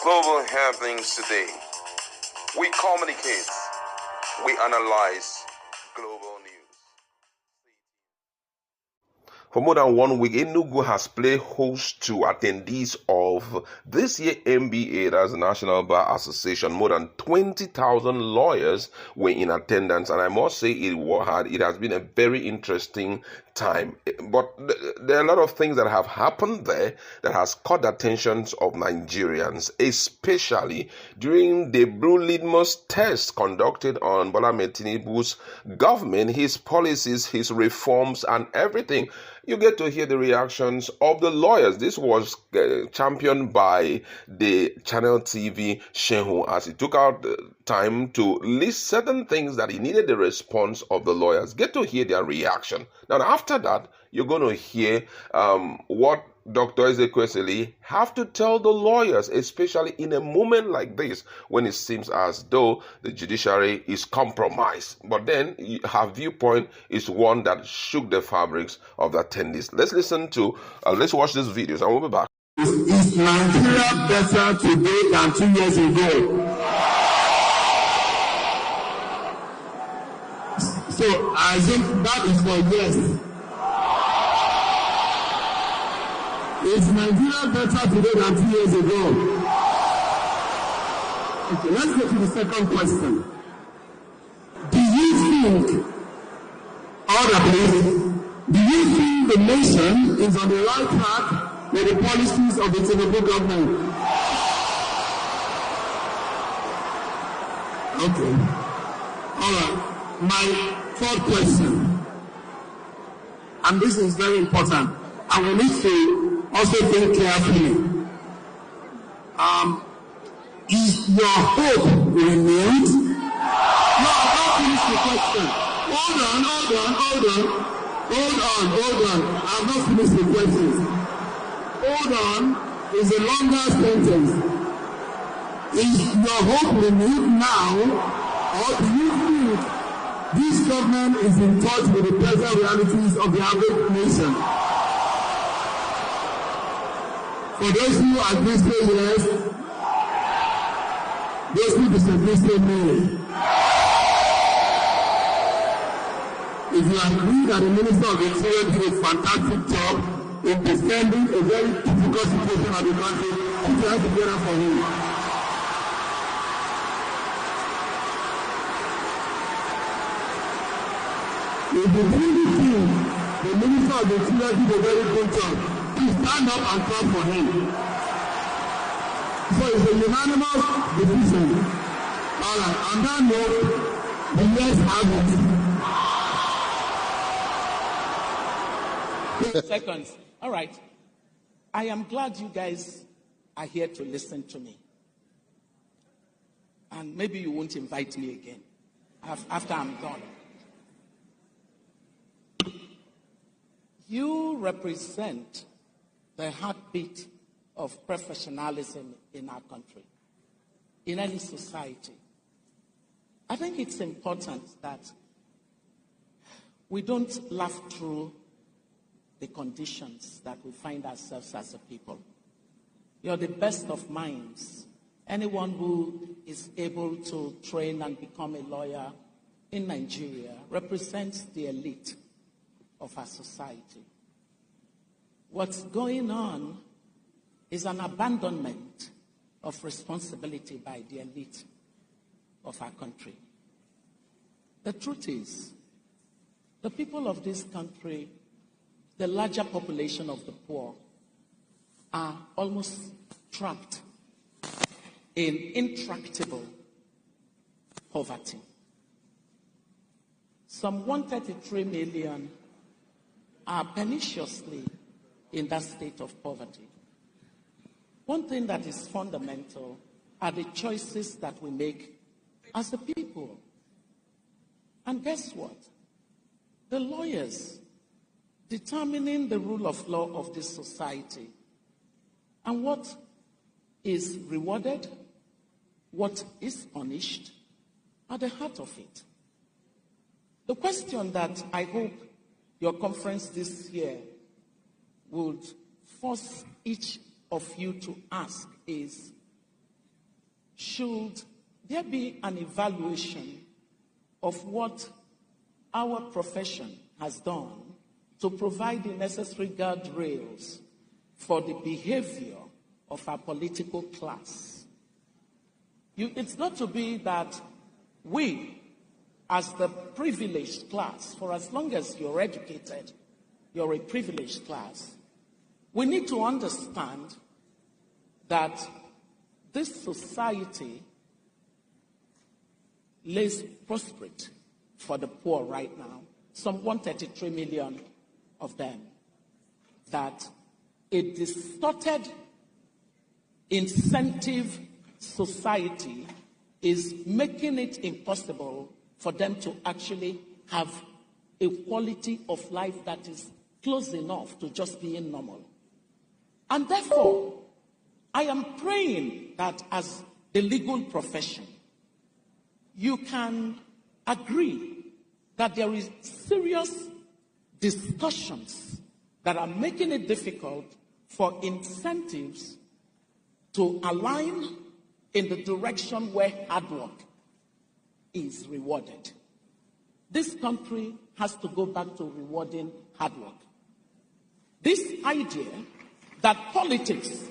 Global happenings today. We communicate. We analyze global news. For more than 1 week, Enugu has played host to attendees of this year NBA, that's the National Bar Association. More than 20,000 lawyers were in attendance, and I must say it has been a very interesting time. But there are a lot of things that have happened there that has caught the attentions of Nigerians, especially during the Blue Litmus test conducted on Bola Ahmed Tinubu's government, his policies, his reforms, and everything. You get to hear the reactions of the lawyers. This was championed by the Channel TV Shehu as he took out time to list certain things that he needed the response of the lawyers. Get to hear their reaction. Now, after that, you're going to hear what Dr. Ezekwesili have to tell the lawyers, especially in a moment like this when it seems as though the judiciary is compromised. But then her viewpoint is one that shook the fabrics of the attendees. Let's watch these videos and we'll be back. Is Nigeria better today than 2 years ago? So I think that is for yes. Is Nigeria better today than 2 years ago? Okay, let's go to the second question. Do you think, the nation is on the right track with the policies of the Tinubu government? Okay. All right. My third question, and this is very important, and we need to also think carefully. Is your hope renewed? No, I've not finished the question. Hold on. I've not finished the question. Hold on is a longer sentence. Is your hope renewed now, or do you think this government is in touch with the present realities of the average nation? For those who agree, say yes. Those who disagree, say no. If you agree that the Minister of the Interior did a fantastic job in defending a very difficult situation of the country, put your hands together for him. If you really think the Minister of the Interior did a very good job, please stand up and clap for him. So it's a unanimous decision. All right, on that note, the yes have it. Seconds. All right. I am glad you guys are here to listen to me. And maybe you won't invite me again after I'm done. You represent the heartbeat of professionalism in our country, in any society. I think it's important that we don't laugh through the conditions that we find ourselves as a people. You're the best of minds. Anyone who is able to train and become a lawyer in Nigeria represents the elite of our society. What's going on is an abandonment of responsibility by the elite of our country. The truth is, the people of this country, the larger population of the poor, are almost trapped in intractable poverty. Some 133 million are perniciously in that state of poverty. One thing that is fundamental are the choices that we make as a people. And guess what? The lawyers determining the rule of law of this society and what is rewarded, what is punished, are the heart of it. The question that I hope your conference this year would force each of you to ask is, should there be an evaluation of what our profession has done to provide the necessary guardrails for the behavior of our political class? It's not to be that we, as the privileged class, for as long as you're educated, you're a privileged class, we need to understand that this society lays prostrate for the poor right now, some 133 million of them, that a distorted incentive society is making it impossible for them to actually have a quality of life that is close enough to just being normal. And therefore, I am praying that as the legal profession, you can agree that there is serious discussions that are making it difficult for incentives to align in the direction where hard work is rewarded. This country has to go back to rewarding hard work. This idea that politics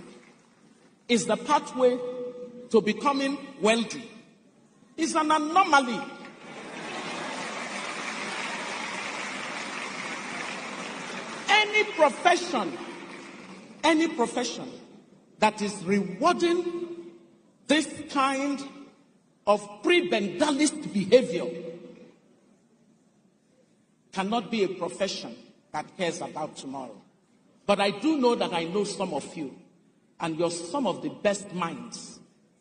is the pathway to becoming wealthy is an anomaly. Any profession that is rewarding this kind of pre-Bengalist behavior cannot be a profession that cares about tomorrow. But I do know that I know some of you, and you're some of the best minds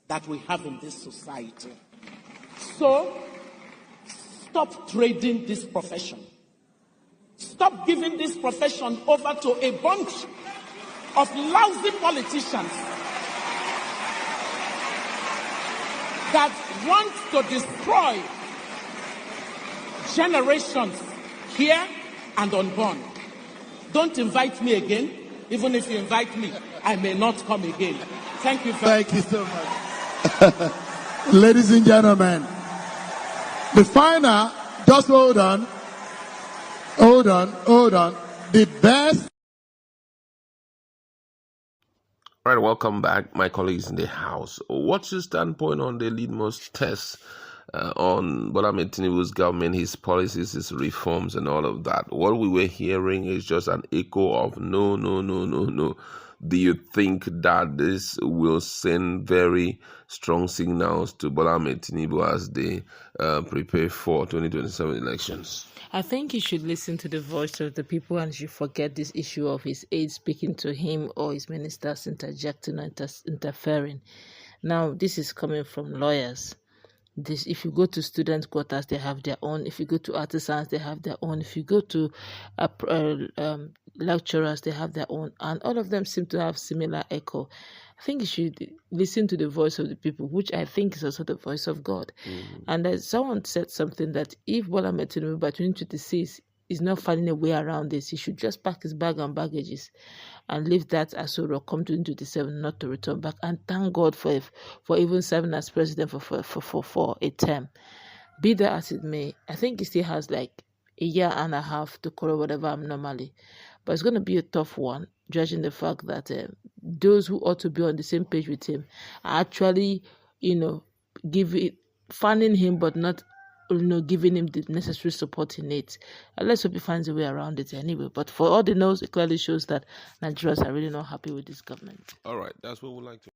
that we have in this society. So, stop trading this profession. Stop giving this profession over to a bunch of lousy politicians that want to destroy generations here and unborn. Don't invite me again. Even if you invite me, I may not come again. Thank you very much. Thank you so much. Ladies and gentlemen, the final, just hold on. The best. All right, welcome back, my colleagues in the House. What's your standpoint on the litmus test on Bola Tinubu's government, his policies, his reforms, and all of that? What we were hearing is just an echo of no. Do you think that this will send very strong signals to Bola Tinubu as they prepare for 2027 elections? I think he should listen to the voice of the people and should forget this issue of his aides speaking to him or his ministers interjecting or interfering. Now, this is coming from lawyers. If you go to student quarters, they have their own. If you go to artisans, they have their own. If you go to lecturers, they have their own. And all of them seem to have similar echo. I think you should listen to the voice of the people, which I think is also the voice of God. Mm-hmm. And someone said something that if Bola Tinubu by 2026 is not finding a way around this, he should just pack his bag and baggages and leave that as well, come 2027, not to return back. And thank God for even serving as president for a term. Be that as it may, I think he still has like a year and a half to correct whatever abnormally. But it's going to be a tough one, judging the fact that those who ought to be on the same page with him are actually, funding him, but not, giving him the necessary support he needs. Let's hope he finds a way around it anyway. But for all the knows, it clearly shows that Nigerians are really not happy with this government. All right, that's what we'd like to.